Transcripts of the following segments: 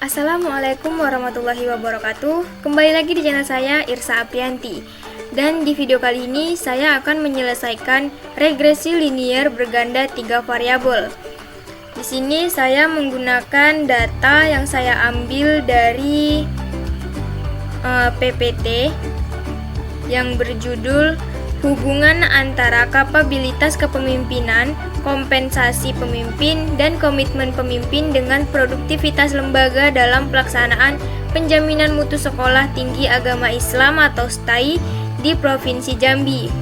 Assalamualaikum warahmatullahi wabarakatuh. Kembali lagi di channel saya, Irsa Aprianti. Dan di video kali ini saya akan menyelesaikan regresi linier berganda 3 variabel. Di sini saya menggunakan data yang saya ambil dari PPT yang berjudul Hubungan antara kapabilitas kepemimpinan, kompensasi pemimpin, dan komitmen pemimpin dengan produktivitas lembaga dalam pelaksanaan penjaminan mutu sekolah tinggi agama Islam atau STAI di Provinsi Jambi.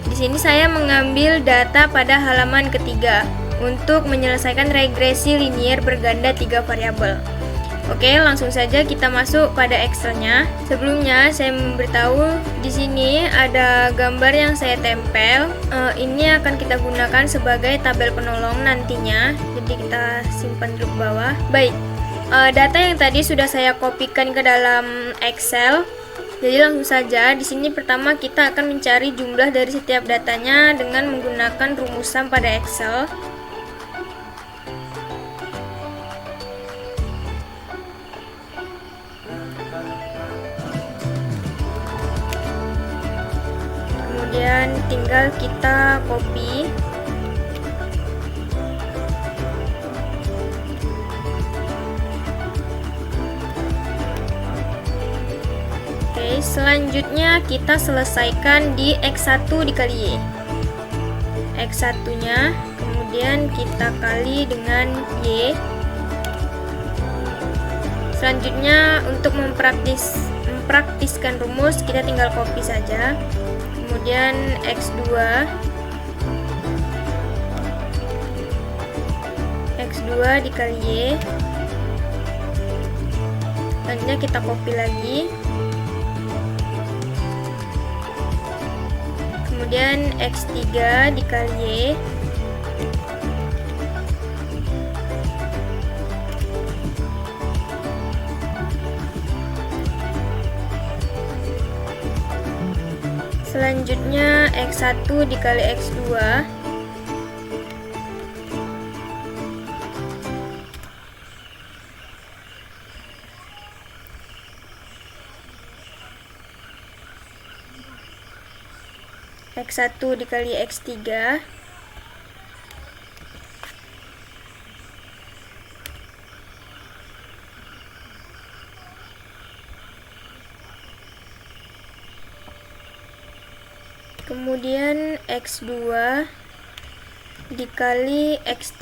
Di sini saya mengambil data pada halaman ketiga untuk menyelesaikan regresi linier berganda 3 variabel. Oke, langsung saja kita masuk pada Excel-nya. Sebelumnya saya memberitahu di sini ada gambar yang saya tempel. Ini akan kita gunakan sebagai tabel penolong nantinya. Jadi kita simpan dulu ke bawah. Baik, data yang tadi sudah saya kopikan ke dalam Excel. Jadi langsung saja di sini pertama kita akan mencari jumlah dari setiap datanya dengan menggunakan rumusan pada Excel. Kemudian tinggal kita copy. Oke, selanjutnya kita selesaikan di X1 dikali Y. X1 nya kemudian kita kali dengan Y. Selanjutnya untuk mempraktiskan rumus kita tinggal copy saja. Kemudian X2 dikali Y. Selanjutnya kita copy lagi. Kemudian X3 dikali Y. Selanjutnya X1 dikali X2. X1 dikali X3. Kemudian X2 dikali X3.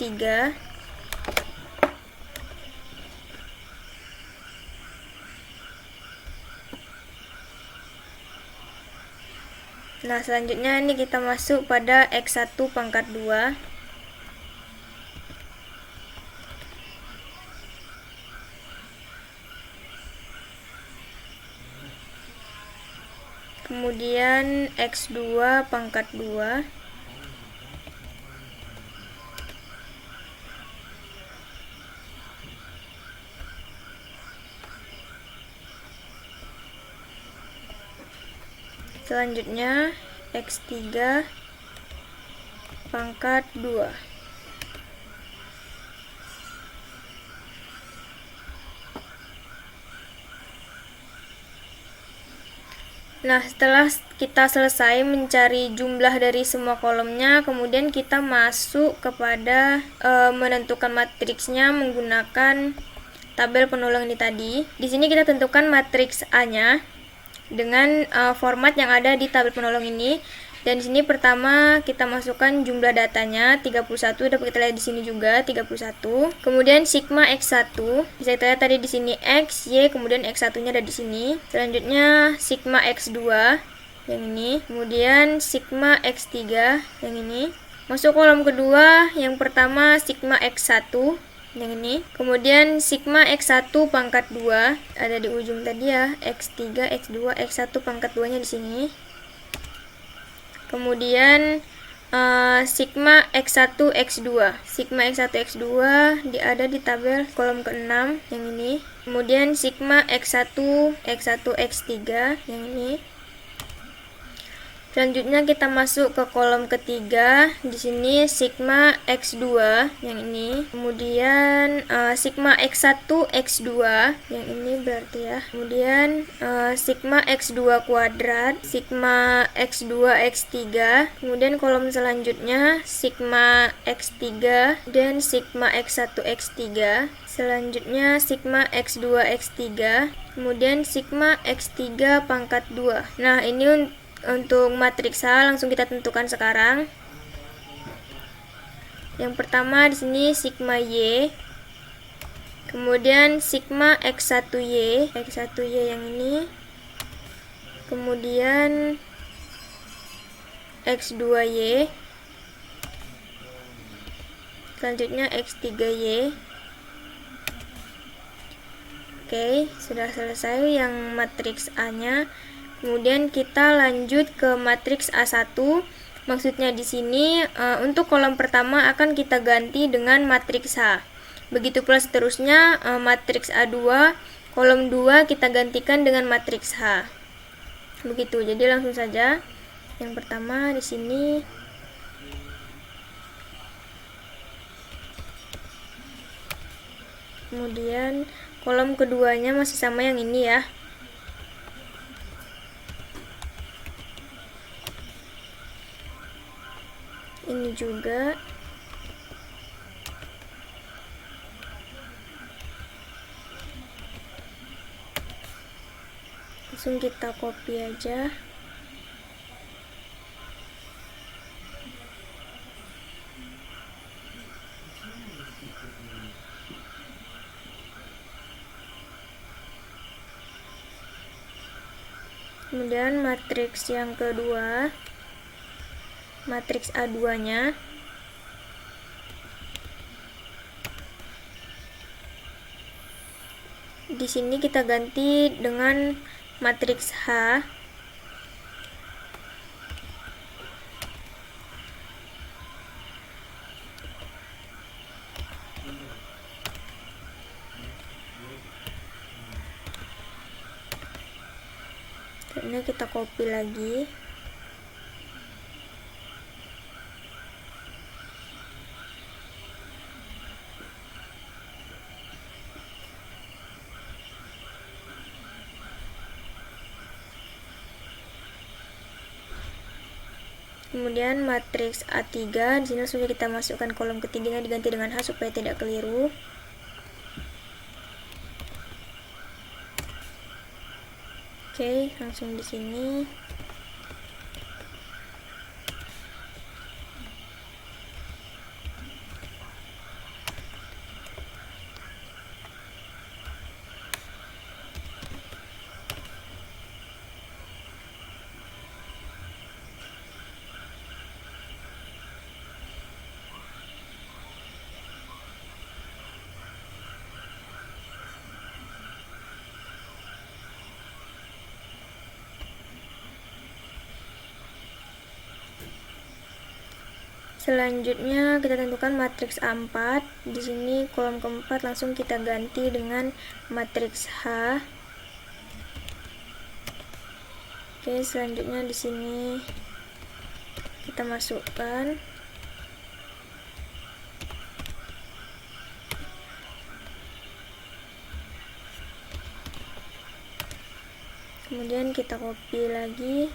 Nah, selanjutnya ini kita masuk pada X1 pangkat 2. Kemudian X2 pangkat 2. Selanjutnya X3 pangkat 2. Nah, setelah kita selesai mencari jumlah dari semua kolomnya, kemudian kita masuk kepada menentukan matriksnya menggunakan tabel penolong ini tadi. Di sini kita tentukan matriks A-nya dengan format yang ada di tabel penolong ini. Dan di sini pertama kita masukkan jumlah datanya 31, dapat kita lihat di sini juga 31. Kemudian sigma X1 bisa kita lihat tadi di sini X, Y, kemudian X1-nya ada di sini. Selanjutnya sigma X2 yang ini, kemudian sigma X3 yang ini. Masuk kolom kedua, yang pertama sigma X1 yang ini, kemudian sigma X1 pangkat 2 ada di ujung tadi ya, X3, X2, X1 pangkat 2 nya di sini. Kemudian sigma X1 X2. Sigma X1 X2 ada di tabel kolom ke-6 yang ini. Kemudian sigma X1 X1 X3 yang ini. Selanjutnya kita masuk ke kolom ketiga. Di sini sigma X2 yang ini. Kemudian sigma X1 X2 yang ini berarti ya. Kemudian sigma X2 kuadrat, sigma X2 X3. Kemudian kolom selanjutnya sigma X3 dan sigma X1 X3. Selanjutnya sigma X2 X3. Kemudian sigma X3 pangkat 2. Nah, ini untuk matriks H langsung kita tentukan sekarang. Yang pertama di sini sigma Y. Kemudian sigma X1Y, X1Y yang ini. Kemudian X2Y. Selanjutnya X3Y. Oke, sudah selesai yang matriks A-nya. Kemudian kita lanjut ke matriks A1. Maksudnya di sini untuk kolom pertama akan kita ganti dengan matriks H. Begitu pula seterusnya matriks A2, kolom 2 kita gantikan dengan matriks H. Begitu. Jadi langsung saja. Yang pertama di sini kemudian kolom keduanya masih sama yang ini ya. Ini juga. Langsung kita copy aja. Kemudian matriks yang kedua, matriks A2-nya. Di sini kita ganti dengan matriks H. Ini kita copy lagi. Kemudian matriks A3, di sini sudah kita masukkan kolom ketiganya diganti dengan H supaya tidak keliru. Oke, langsung di sini. Selanjutnya kita tentukan matriks A4. Di sini kolom keempat langsung kita ganti dengan matriks H. Oke, selanjutnya di sini kita masukkan. Kemudian kita copy lagi.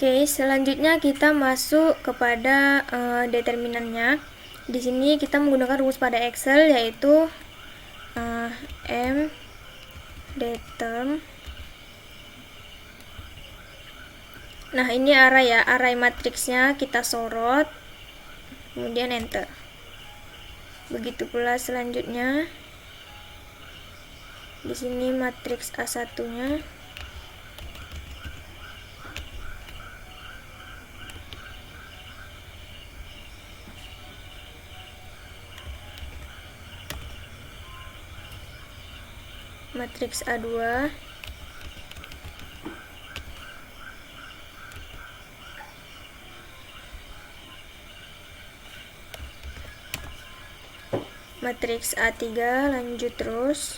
Oke, selanjutnya kita masuk kepada determinannya. Di sini kita menggunakan rumus pada Excel yaitu M determ. Nah, ini array ya, array matriksnya kita sorot, kemudian enter. Begitu pula selanjutnya. Di sini matriks A1-nya. Matriks A2. matriks A3, lanjut terus.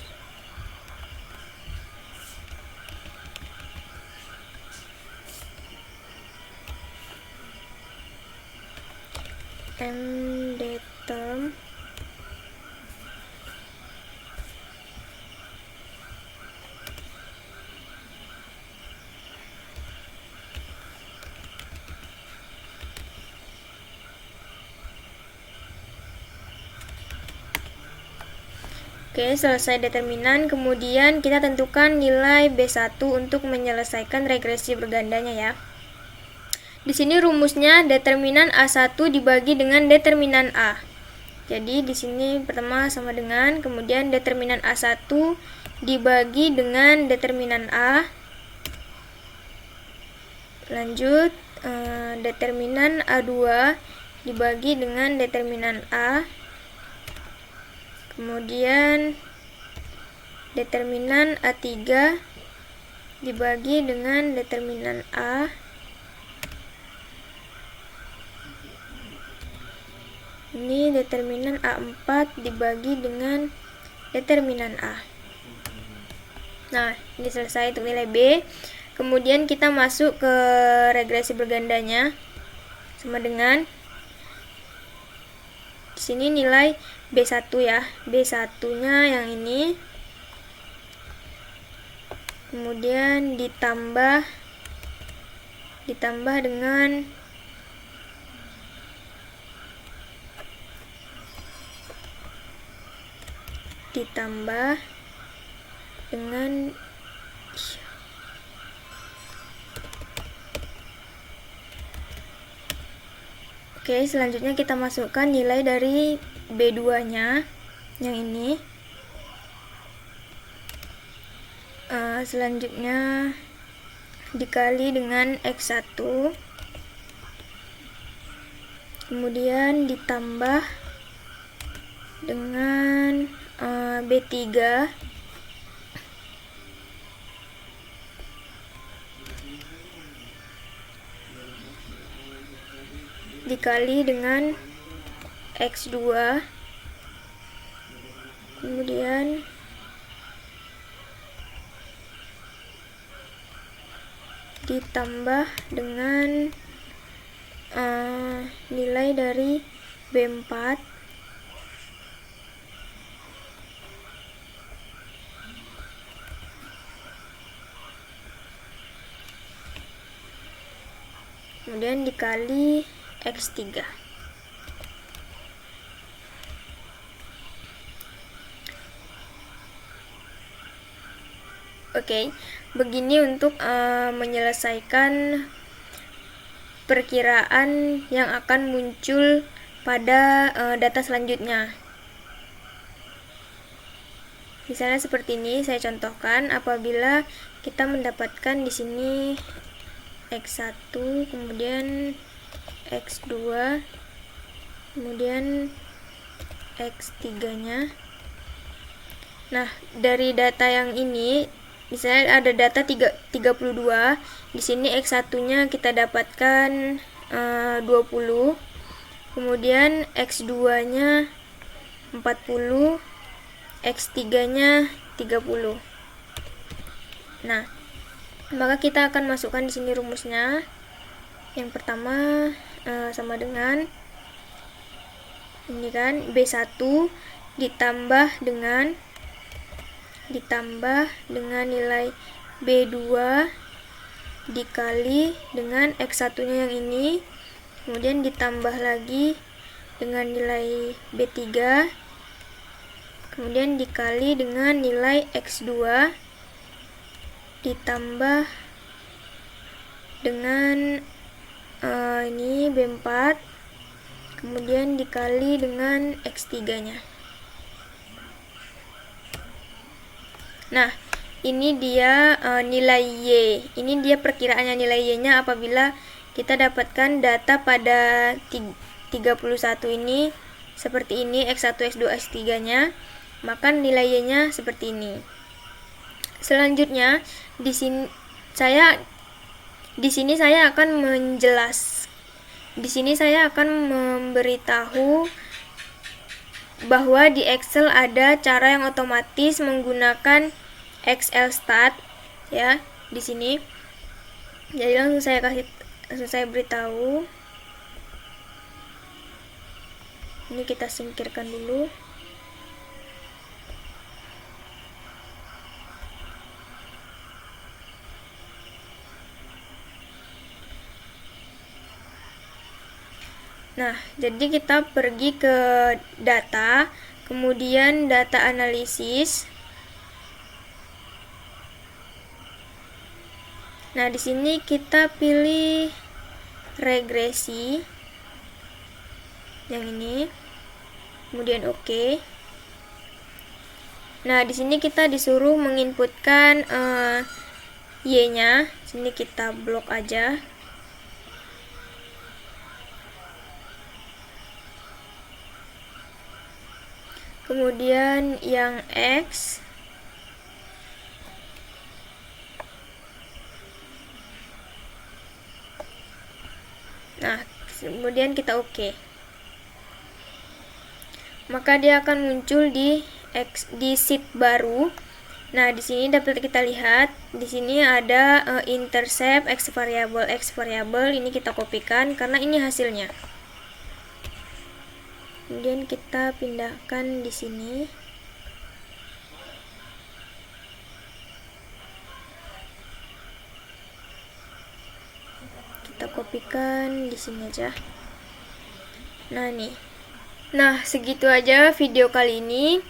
Mdeterm Oke, selesai determinan, kemudian kita tentukan nilai B1 untuk menyelesaikan regresi bergandanya ya. Di sini rumusnya determinan A1 dibagi dengan determinan A. Jadi di sini pertama sama dengan, kemudian determinan A1 dibagi dengan determinan A. Lanjut, determinan A2 dibagi dengan determinan A. Kemudian determinan A3 dibagi dengan determinan A. Ini determinan A4 dibagi dengan determinan A. Nah, ini selesai untuk nilai B. Kemudian kita masuk ke regresi bergandanya. Sama dengan di sini nilai B1 ya. B1-nya yang ini. Kemudian ditambah dengan Oke, selanjutnya kita masukkan nilai dari B2-nya yang ini. Selanjutnya dikali dengan X1, kemudian ditambah dengan B3, dikali dengan X2, kemudian ditambah dengan nilai dari B4, kemudian dikali X3. Oke, begini untuk menyelesaikan perkiraan yang akan muncul pada data selanjutnya. Misalnya seperti ini, saya contohkan apabila kita mendapatkan di sini X1, kemudian X2, kemudian X3-nya. Nah, dari data yang ini, misalnya ada data 32, di sini X1-nya kita dapatkan 20, kemudian X2-nya 40, X3-nya 30. Nah, maka kita akan masukkan di sini rumusnya. Yang pertama sama dengan ini kan, B1 ditambah dengan nilai B2 dikali dengan X1-nya yang ini, kemudian ditambah lagi dengan nilai B3, kemudian dikali dengan nilai X2 ditambah dengan ini B4, kemudian dikali dengan X3-nya. Nah, ini dia nilai Y. Ini dia perkiraannya nilai Y-nya apabila kita dapatkan data pada 31 ini seperti ini, X1, X2, X3-nya, maka nilai Y-nya seperti ini. Selanjutnya, di sini saya akan memberitahu bahwa di Excel ada cara yang otomatis menggunakan Excel stat ya di sini. Jadi langsung saya beritahu. Ini kita singkirkan dulu. Nah, jadi kita pergi ke data, kemudian data analisis. Nah, di sini kita pilih regresi. Yang ini. Kemudian oke. Nah, di sini kita disuruh menginputkan Y-nya. Sini kita blok aja. Kemudian yang X. Nah, kemudian kita oke. Maka dia akan muncul di sheet baru. Nah, di sini dapat kita lihat, di sini ada intercept X variable. Ini kita kopikan karena ini hasilnya. Kemudian kita pindahkan di sini. Kita kopikan di sini aja. Nah, nih. Nah, segitu aja video kali ini.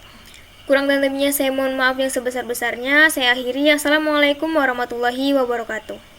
Kurang dan lebihnya saya mohon maaf yang sebesar-besarnya. Saya akhiri. Assalamualaikum warahmatullahi wabarakatuh.